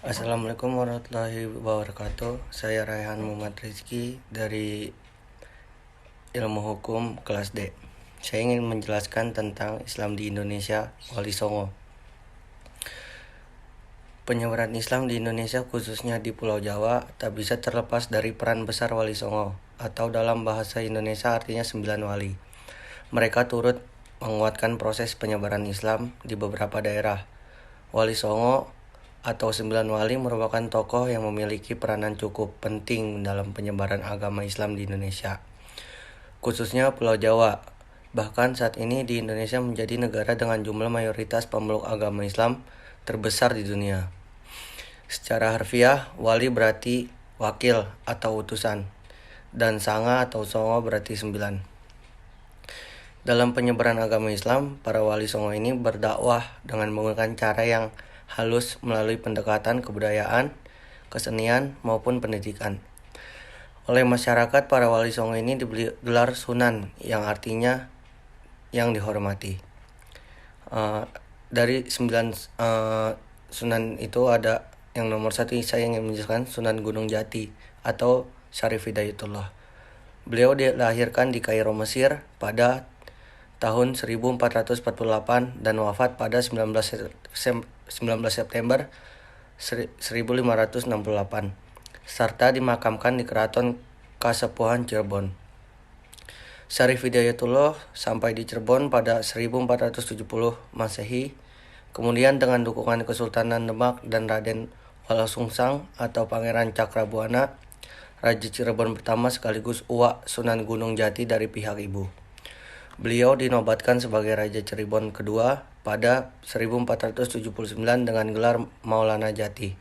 Assalamualaikum warahmatullahi wabarakatuh. Saya Raihan Muhammad Rizky dari Ilmu Hukum kelas D. Saya ingin menjelaskan tentang Islam di Indonesia, Wali Songo. Penyebaran Islam di Indonesia khususnya di Pulau Jawa tak bisa terlepas dari peran besar Wali Songo, atau dalam bahasa Indonesia artinya 9 wali. Mereka turut menguatkan proses penyebaran Islam di beberapa daerah. Wali Songo atau 9 wali merupakan tokoh yang memiliki peranan cukup penting dalam penyebaran agama Islam di Indonesia, khususnya Pulau Jawa. Bahkan saat ini di Indonesia menjadi negara dengan jumlah mayoritas pemeluk agama Islam terbesar di dunia. Secara harfiah, wali berarti wakil atau utusan, dan sanga atau songo berarti 9. Dalam penyebaran agama Islam, para wali songo ini berdakwah dengan menggunakan cara yang halus melalui pendekatan kebudayaan, kesenian, maupun pendidikan. Oleh masyarakat, para wali songo ini diberi gelar sunan, yang artinya yang dihormati. Dari 9 sunan itu ada yang nomor 1 saya ingin menjelaskan Sunan Gunung Jati atau Syarif Hidayatullah. Beliau dilahirkan di Kairo, Mesir pada tahun 1448 dan wafat pada 19 September 1568, serta dimakamkan di Keraton Kasepuhan Cirebon. Syarif Hidayatullah sampai di Cirebon pada 1470 Masehi. Kemudian dengan dukungan Kesultanan Demak dan Raden Walasungsang atau Pangeran Cakrabuana, Raja Cirebon pertama sekaligus Uwak Sunan Gunung Jati dari pihak ibu. Beliau dinobatkan sebagai Raja Cirebon kedua pada 1479 dengan gelar Maulana Jati.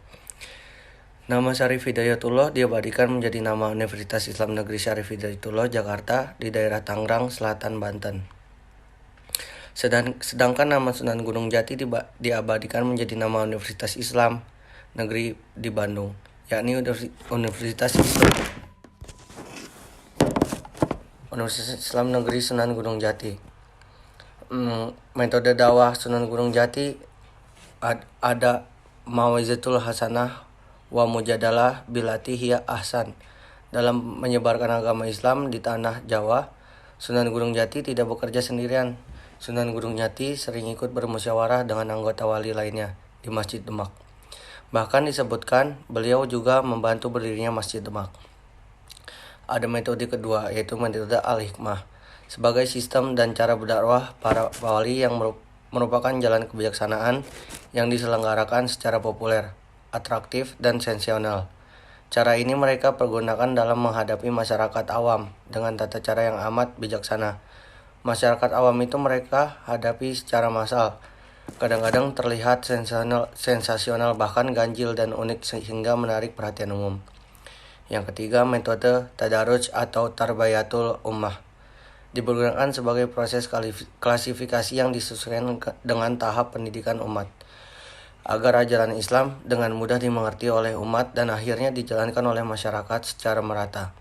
Nama Syarif Hidayatullah diabadikan menjadi nama Universitas Islam Negeri Syarif Hidayatullah Jakarta di daerah Tangerang Selatan, Banten. Sedangkan nama Sunan Gunung Jati diabadikan menjadi nama Universitas Islam Negeri di Bandung, yakni Universitas Islam Negeri Sunan Gunung Jati. Metode dakwah Sunan Gunung Jati ada Mawizatul Hasanah wa Mujadalah Bilati Hiya Ahsan. Dalam menyebarkan agama Islam di tanah Jawa, Sunan Gunung Jati tidak bekerja sendirian. Sunan Gunung Jati sering ikut bermusyawarah dengan anggota wali lainnya di Masjid Demak. Bahkan disebutkan beliau juga membantu berdirinya Masjid Demak. Ada metode kedua, yaitu metode al-hikmah, sebagai sistem dan cara berdakwah para wali yang merupakan jalan kebijaksanaan yang diselenggarakan secara populer, atraktif, dan sensasional. Cara ini mereka pergunakan dalam menghadapi masyarakat awam dengan tata cara yang amat bijaksana. Masyarakat awam itu mereka hadapi secara massal, kadang-kadang terlihat sensasional, bahkan ganjil dan unik sehingga menarik perhatian umum. Yang ketiga, metode Tadaruj atau Tarbiyatul Ummah digunakan sebagai proses klasifikasi yang disesuaikan dengan tahap pendidikan umat, agar ajaran Islam dengan mudah dimengerti oleh umat dan akhirnya dijalankan oleh masyarakat secara merata.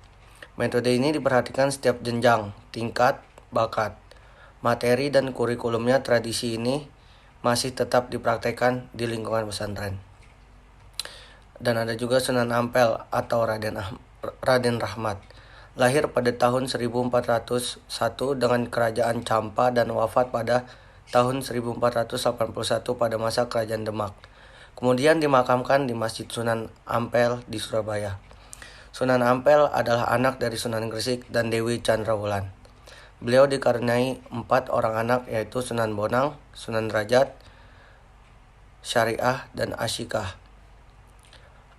Metode ini diperhatikan setiap jenjang, tingkat, bakat, materi, dan kurikulumnya. Tradisi ini masih tetap dipraktekkan di lingkungan pesantren. Dan ada juga Sunan Ampel atau Raden Rahmat, lahir pada tahun 1401 dengan kerajaan Campa dan wafat pada tahun 1481 pada masa kerajaan Demak. Kemudian dimakamkan di Masjid Sunan Ampel di Surabaya. Sunan Ampel adalah anak dari Sunan Gresik dan Dewi Chandrawulan. Beliau dikaruniai 4 orang anak, yaitu Sunan Bonang, Sunan Derajat, Syariah, dan Asyikah.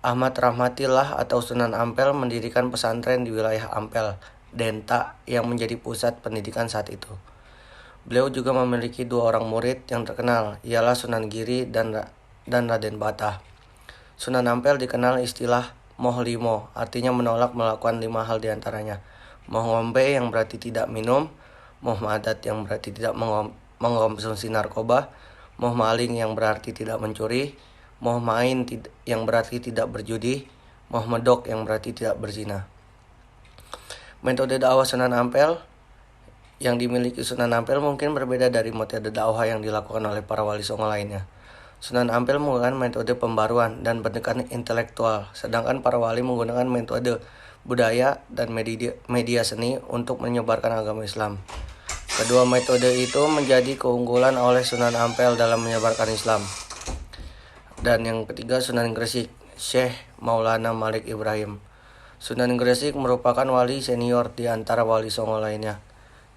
Ahmad Rahmatillah atau Sunan Ampel mendirikan pesantren di wilayah Ampel, Denta, yang menjadi pusat pendidikan saat itu. Beliau juga memiliki 2 orang murid yang terkenal, ialah Sunan Giri dan Raden Batah. Sunan Ampel dikenal istilah Moh Limo, artinya menolak melakukan 5 hal diantaranya. Moh Ngombe yang berarti tidak minum, Moh Madat yang berarti tidak mengkonsumsi narkoba, Moh Maling yang berarti tidak mencuri, Moh Main yang berarti tidak berjudi, Moh Medok yang berarti tidak berzina. Metode dakwah Sunan Ampel yang dimiliki Sunan Ampel mungkin berbeda dari metode dakwah yang dilakukan oleh para wali songo lainnya. Sunan Ampel menggunakan metode pembaruan dan pendekatan intelektual, sedangkan para wali menggunakan metode budaya dan media seni untuk menyebarkan agama Islam. Kedua metode itu menjadi keunggulan oleh Sunan Ampel dalam menyebarkan Islam. Dan yang ketiga, Sunan Gresik, Syekh Maulana Malik Ibrahim. Sunan Gresik merupakan wali senior di antara wali Songo lainnya.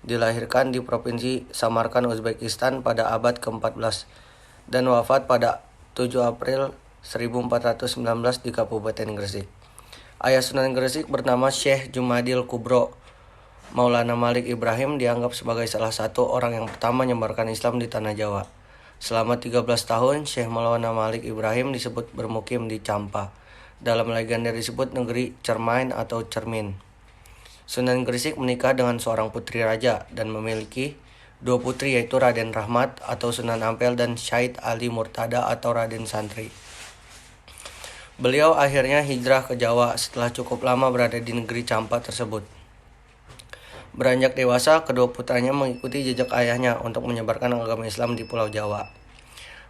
Dilahirkan di Provinsi Samarkand, Uzbekistan pada abad ke-14 dan wafat pada 7 April 1419 di Kabupaten Gresik. Ayah Sunan Gresik bernama Syekh Jumadil Kubro. Maulana Malik Ibrahim dianggap sebagai salah satu orang yang pertama menyebarkan Islam di Tanah Jawa. Selama 13 tahun, Syekh Maulana Malik Ibrahim disebut bermukim di Campa. Dalam legenda disebut negeri Cermain atau Cermin. Sunan Gresik menikah dengan seorang putri raja dan memiliki dua putri, yaitu Raden Rahmat atau Sunan Ampel dan Syahid Ali Murtada atau Raden Santri. Beliau akhirnya hijrah ke Jawa setelah cukup lama berada di negeri Campa tersebut. Beranjak dewasa, kedua putranya mengikuti jejak ayahnya untuk menyebarkan agama Islam di Pulau Jawa.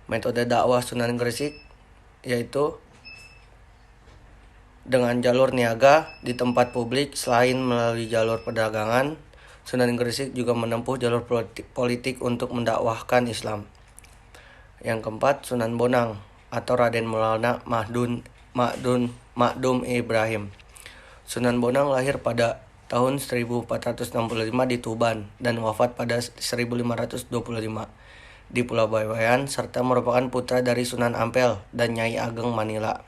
Metode dakwah Sunan Gresik yaitu dengan jalur niaga di tempat publik selain melalui jalur perdagangan. Sunan Gresik juga menempuh jalur politik untuk mendakwahkan Islam. Yang keempat, Sunan Bonang atau Raden Maulana Makdum Ibrahim. Sunan Bonang lahir pada tahun 1465 di Tuban dan wafat pada 1525 di Pulau Bawean, serta merupakan putra dari Sunan Ampel dan Nyai Ageng Manila.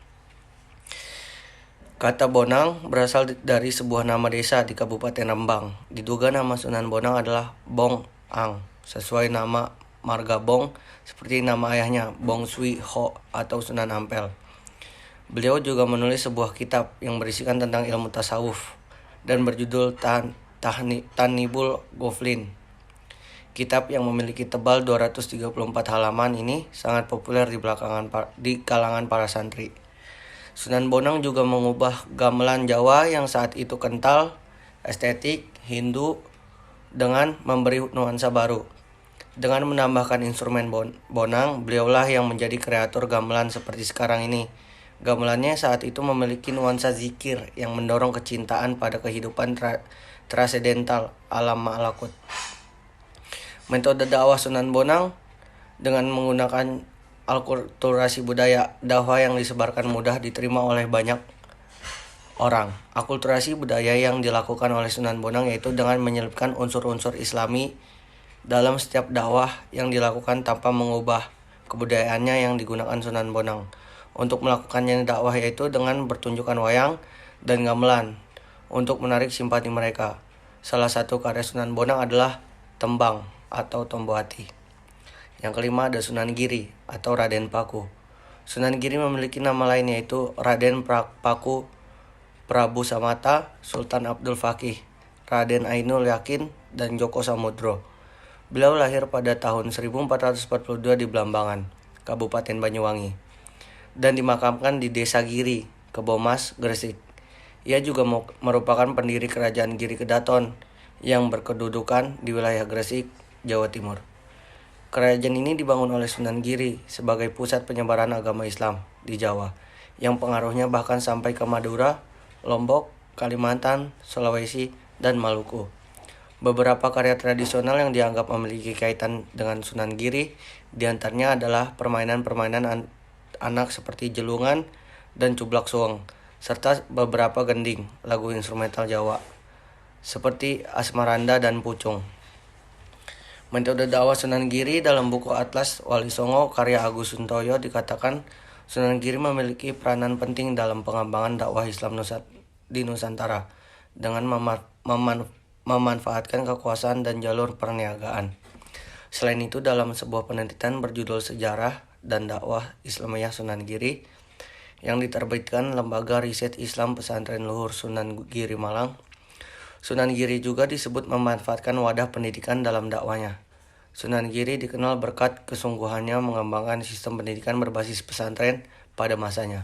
Kata Bonang berasal dari sebuah nama desa di Kabupaten Rembang. Diduga nama Sunan Bonang adalah Bong Ang, sesuai nama marga Bong seperti nama ayahnya, Bong Sui Ho atau Sunan Ampel. Beliau juga menulis sebuah kitab yang berisikan tentang ilmu tasawuf dan berjudul Tanibul Goflin. Kitab yang memiliki tebal 234 halaman ini sangat populer di kalangan para santri. Sunan Bonang juga mengubah gamelan Jawa yang saat itu kental, estetik, Hindu dengan memberi nuansa baru. Dengan menambahkan instrumen bonang, beliaulah yang menjadi kreator gamelan seperti sekarang ini. Gamelannya saat itu memiliki nuansa zikir yang mendorong kecintaan pada kehidupan transendental alam malakut. Metode dakwah Sunan Bonang dengan menggunakan akulturasi budaya, dakwah yang disebarkan mudah diterima oleh banyak orang. Akulturasi budaya yang dilakukan oleh Sunan Bonang yaitu dengan menyelipkan unsur-unsur Islami dalam setiap dakwah yang dilakukan tanpa mengubah kebudayaannya yang digunakan Sunan Bonang. Untuk melakukannya dakwah yaitu dengan bertunjukkan wayang dan gamelan untuk menarik simpati mereka. Salah satu karya Sunan Bonang adalah Tembang atau Tombo Hati. Yang kelima ada Sunan Giri atau Raden Paku. Sunan Giri memiliki nama lain yaitu Raden Paku Prabu Samata, Sultan Abdul Fakih, Raden Ainul Yakin, dan Joko Samudro. Beliau lahir pada tahun 1442 di Blambangan, Kabupaten Banyuwangi, dan dimakamkan di Desa Giri, Kebomas, Gresik. Ia juga merupakan pendiri Kerajaan Giri Kedaton yang berkedudukan di wilayah Gresik, Jawa Timur. Kerajaan ini dibangun oleh Sunan Giri sebagai pusat penyebaran agama Islam di Jawa, yang pengaruhnya bahkan sampai ke Madura, Lombok, Kalimantan, Sulawesi, dan Maluku. Beberapa karya tradisional yang dianggap memiliki kaitan dengan Sunan Giri diantaranya adalah permainan-permainan anak seperti jelungan dan cublak suweng, serta beberapa gending, lagu instrumental Jawa, seperti Asmaranda dan Pucung. Metode dakwah Sunan Giri dalam buku Atlas Wali Songo karya Agus Suntoyo dikatakan Sunan Giri memiliki peranan penting dalam pengembangan dakwah Islam di Nusantara dengan memanfaatkan kekuasaan dan jalur perniagaan. Selain itu, dalam sebuah penelitian berjudul Sejarah dan Dakwah Islamiyah Sunan Giri yang diterbitkan Lembaga Riset Islam Pesantren Luhur Sunan Giri Malang, Sunan Giri juga disebut memanfaatkan wadah pendidikan dalam dakwanya. Sunan Giri dikenal berkat kesungguhannya mengembangkan sistem pendidikan berbasis pesantren pada masanya.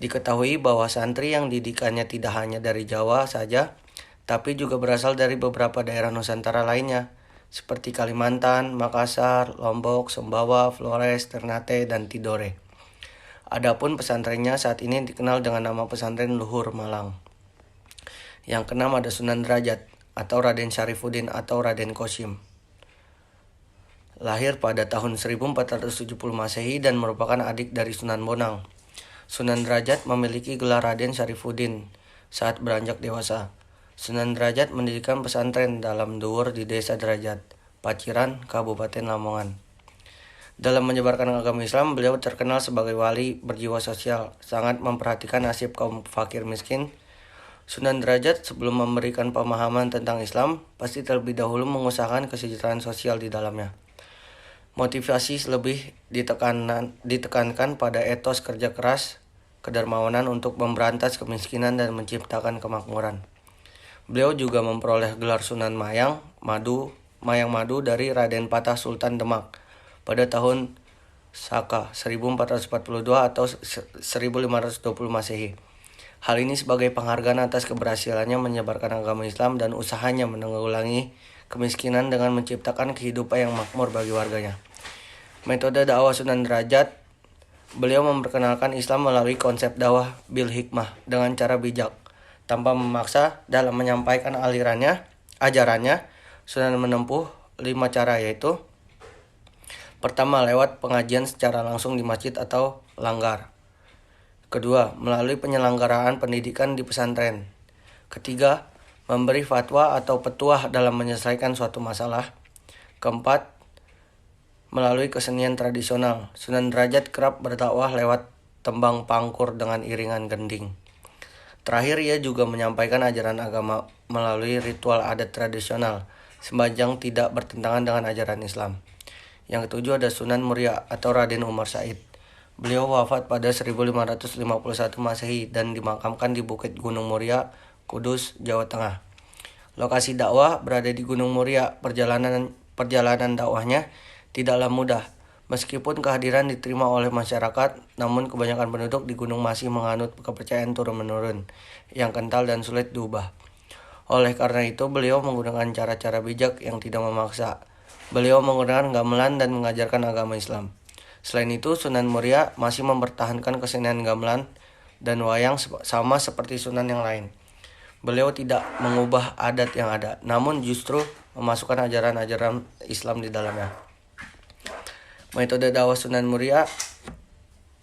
Diketahui bahwa santri yang didikannya tidak hanya dari Jawa saja, tapi juga berasal dari beberapa daerah Nusantara lainnya, seperti Kalimantan, Makassar, Lombok, Sumbawa, Flores, Ternate, dan Tidore. Adapun pesantrennya saat ini dikenal dengan nama Pesantren Luhur Malang. Yang keenam ada Sunan Derajat atau Raden Syarifuddin atau Raden Qasim. Lahir pada tahun 1470 Masehi dan merupakan adik dari Sunan Bonang. Sunan Derajat memiliki gelar Raden Syarifuddin saat beranjak dewasa. Sunan Derajat mendirikan pesantren dalam Duwur di Desa Derajat, Paciran, Kabupaten Lamongan. Dalam menyebarkan agama Islam, beliau terkenal sebagai wali berjiwa sosial, sangat memperhatikan nasib kaum fakir miskin. Sunan Derajat sebelum memberikan pemahaman tentang Islam, pasti terlebih dahulu mengusahakan kesejahteraan sosial di dalamnya. Motivasi lebih ditekankan pada etos kerja keras, kedermawanan untuk memberantas kemiskinan dan menciptakan kemakmuran. Beliau juga memperoleh gelar Sunan Mayang Madu dari Raden Patah Sultan Demak pada tahun Saka 1442 atau 1520 Masehi. Hal ini sebagai penghargaan atas keberhasilannya menyebarkan agama Islam dan usahanya menanggulangi kemiskinan dengan menciptakan kehidupan yang makmur bagi warganya. Metode dakwah Sunan Derajat, beliau memperkenalkan Islam melalui konsep dakwah bil hikmah dengan cara bijak, tanpa memaksa dalam menyampaikan ajarannya. Sunan menempuh 5 cara, yaitu pertama, lewat pengajian secara langsung di masjid atau langgar. Kedua, melalui penyelenggaraan pendidikan di pesantren. Ketiga, memberi fatwa atau petuah dalam menyelesaikan suatu masalah. Keempat, melalui kesenian tradisional. Sunan Derajat kerap berdakwah lewat tembang pangkur dengan iringan gending. Terakhir, ia juga menyampaikan ajaran agama melalui ritual adat tradisional, sepanjang tidak bertentangan dengan ajaran Islam. Yang ketujuh ada Sunan Muria atau Raden Umar Said. Beliau wafat pada 1551 Masehi dan dimakamkan di Bukit Gunung Muria, Kudus, Jawa Tengah. Lokasi dakwah berada di Gunung Muria. Perjalanan dakwahnya tidaklah mudah. Meskipun kehadiran diterima oleh masyarakat, namun kebanyakan penduduk di gunung masih menganut kepercayaan turun-menurun yang kental dan sulit diubah. Oleh karena itu, beliau menggunakan cara-cara bijak yang tidak memaksa. Beliau menggunakan gamelan dan mengajarkan agama Islam. Selain itu, Sunan Muria masih mempertahankan kesenian gamelan dan wayang sama seperti Sunan yang lain. Beliau tidak mengubah adat yang ada, namun justru memasukkan ajaran-ajaran Islam di dalamnya. Metode dakwah Sunan Muria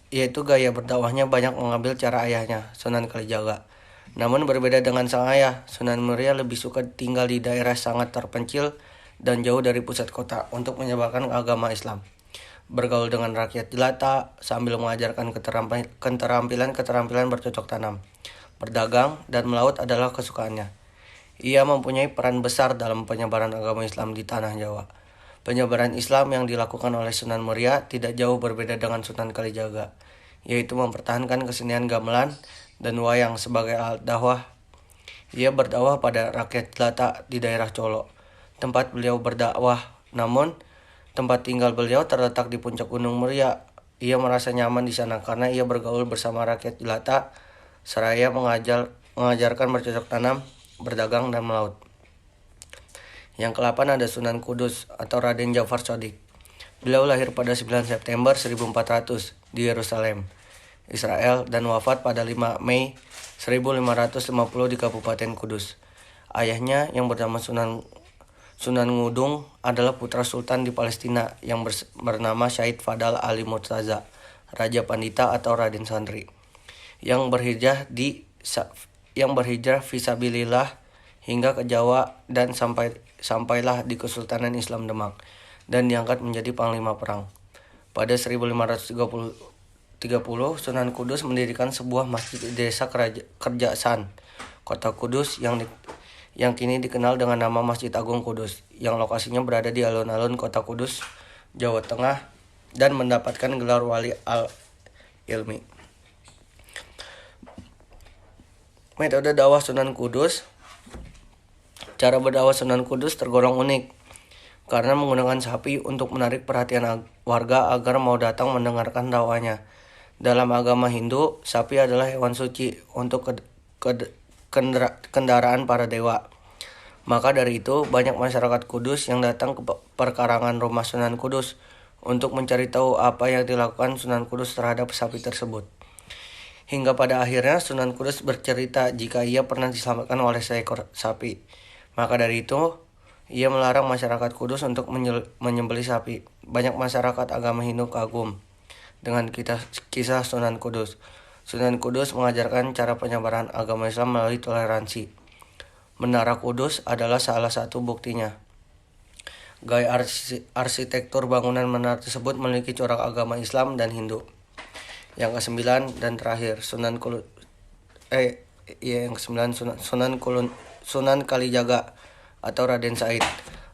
yaitu gaya berdakwahnya banyak mengambil cara ayahnya, Sunan Kalijaga. Namun berbeda dengan sang ayah, Sunan Muria lebih suka tinggal di daerah sangat terpencil dan jauh dari pusat kota untuk menyebarkan agama Islam. Bergaul dengan rakyat jelata sambil mengajarkan keterampilan bercocok tanam, berdagang, dan melaut adalah kesukaannya. Ia mempunyai peran besar dalam penyebaran agama Islam di tanah Jawa. Penyebaran Islam yang dilakukan oleh Sunan Muria tidak jauh berbeda dengan Sunan Kalijaga, yaitu mempertahankan kesenian gamelan dan wayang sebagai alat dakwah. Ia berdakwah pada rakyat jelata di daerah Colo, tempat beliau berdakwah. Namun, tempat tinggal beliau terletak di puncak Gunung Muria. Ia merasa nyaman di sana karena ia bergaul bersama rakyat jelata, seraya mengajarkan bercocok tanam, berdagang, dan melaut. Yang ke-8 ada Sunan Kudus atau Raden Jafar Shodiq. Beliau lahir pada 9 September 1400 di Yerusalem, Israel, dan wafat pada 5 Mei 1550 di Kabupaten Kudus. Ayahnya yang bernama Sunan Ngudung adalah putra sultan di Palestina yang bernama Syahid Fadal Ali Murtaza, Raja Pandita atau Raden Santri, yang berhijrah fisabilillah hingga ke Jawa dan sampailah di Kesultanan Islam Demak dan diangkat menjadi panglima perang. Pada 1530, Sunan Kudus mendirikan sebuah masjid di desa Kerjaan, Kota Kudus yang kini dikenal dengan nama Masjid Agung Kudus, yang lokasinya berada di alun-alun Kota Kudus, Jawa Tengah, dan mendapatkan gelar Wali al-Ilmi. Metode dakwah Sunan Kudus. Cara berdakwah Sunan Kudus tergolong unik karena menggunakan sapi untuk menarik perhatian warga agar mau datang mendengarkan dakwahnya. Dalam agama Hindu, sapi adalah hewan suci untuk kendaraan para dewa. Maka dari itu, banyak masyarakat Kudus yang datang ke perkarangan rumah Sunan Kudus untuk mencari tahu apa yang dilakukan Sunan Kudus terhadap sapi tersebut. Hingga pada akhirnya Sunan Kudus bercerita jika ia pernah diselamatkan oleh seekor sapi. Maka dari itu, ia melarang masyarakat Kudus untuk menyembelih sapi. Banyak masyarakat agama Hindu kagum dengan kisah Sunan Kudus. Sunan Kudus mengajarkan cara penyebaran agama Islam melalui toleransi. Menara Kudus adalah salah satu buktinya. Gaya arsitektur bangunan menara tersebut memiliki corak agama Islam dan Hindu. Yang kesembilan dan terakhir, Sunan Kalijaga atau Raden Said,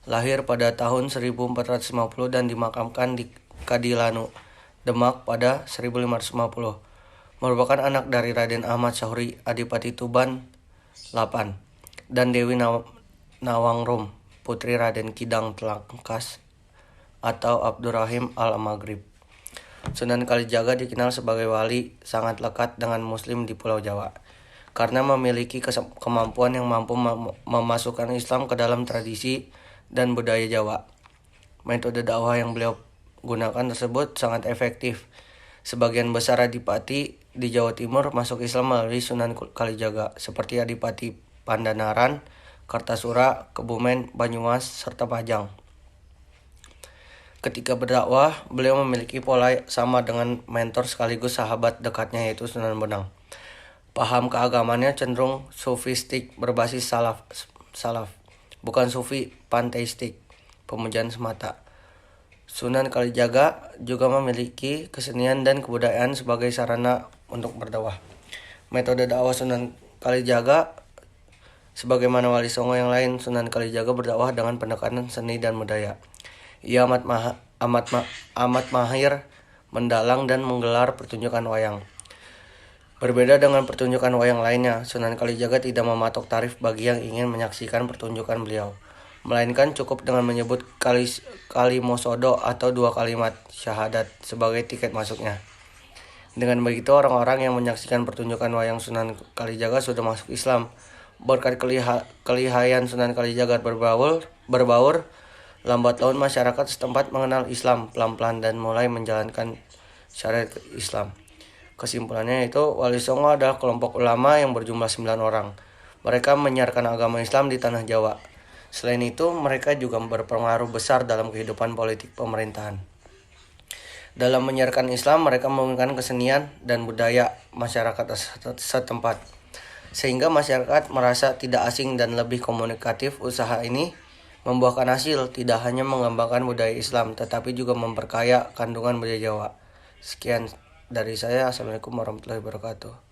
lahir pada tahun 1450 dan dimakamkan di Kadilanu, Demak pada 1550. Merupakan anak dari Raden Ahmad Syahri, Adipati Tuban 8, dan Dewi Nawangrum, putri Raden Kidang Telangkas atau Abdurrahim Al-Maghrib. Sunan Kalijaga dikenal sebagai wali sangat lekat dengan Muslim di Pulau Jawa, karena memiliki kemampuan yang mampu memasukkan Islam ke dalam tradisi dan budaya Jawa. Metode dakwah yang beliau gunakan tersebut sangat efektif. Sebagian besar adipati di Jawa Timur masuk Islam melalui Sunan Kalijaga, seperti Adipati Pandanaran, Kartasura, Kebumen, Banyumas, serta Pajang. Ketika berdakwah, beliau memiliki pola sama dengan mentor sekaligus sahabat dekatnya, yaitu Sunan Bonang. Paham keagamannya cenderung sufistik berbasis salaf, bukan sufi panteistik, pemujaan semata. Sunan Kalijaga juga memiliki kesenian dan kebudayaan sebagai sarana untuk berdakwah. Metode dakwah Sunan Kalijaga, sebagaimana Wali Songo yang lain, Sunan Kalijaga berdakwah dengan pendekatan seni dan budaya. Ia amat mahir mendalang dan menggelar pertunjukan wayang. Berbeda dengan pertunjukan wayang lainnya, Sunan Kalijaga tidak mematok tarif bagi yang ingin menyaksikan pertunjukan beliau, melainkan cukup dengan menyebut kalimosodo atau 2 kalimat syahadat sebagai tiket masuknya. Dengan begitu, orang-orang yang menyaksikan pertunjukan wayang Sunan Kalijaga sudah masuk Islam. Berkat kelihayan Sunan Kalijaga berbaur, lambat laun masyarakat setempat mengenal Islam pelan-pelan dan mulai menjalankan syariat Islam. Kesimpulannya itu, Wali Songo adalah kelompok ulama yang berjumlah 9 orang. Mereka menyiarkan agama Islam di tanah Jawa. Selain itu, mereka juga berpengaruh besar dalam kehidupan politik pemerintahan. Dalam menyiarkan Islam, mereka menggunakan kesenian dan budaya masyarakat setempat, sehingga masyarakat merasa tidak asing dan lebih komunikatif. Usaha ini membuahkan hasil, tidak hanya mengembangkan budaya Islam, tetapi juga memperkaya kandungan budaya Jawa. Sekian dari saya. Assalamualaikum warahmatullahi wabarakatuh.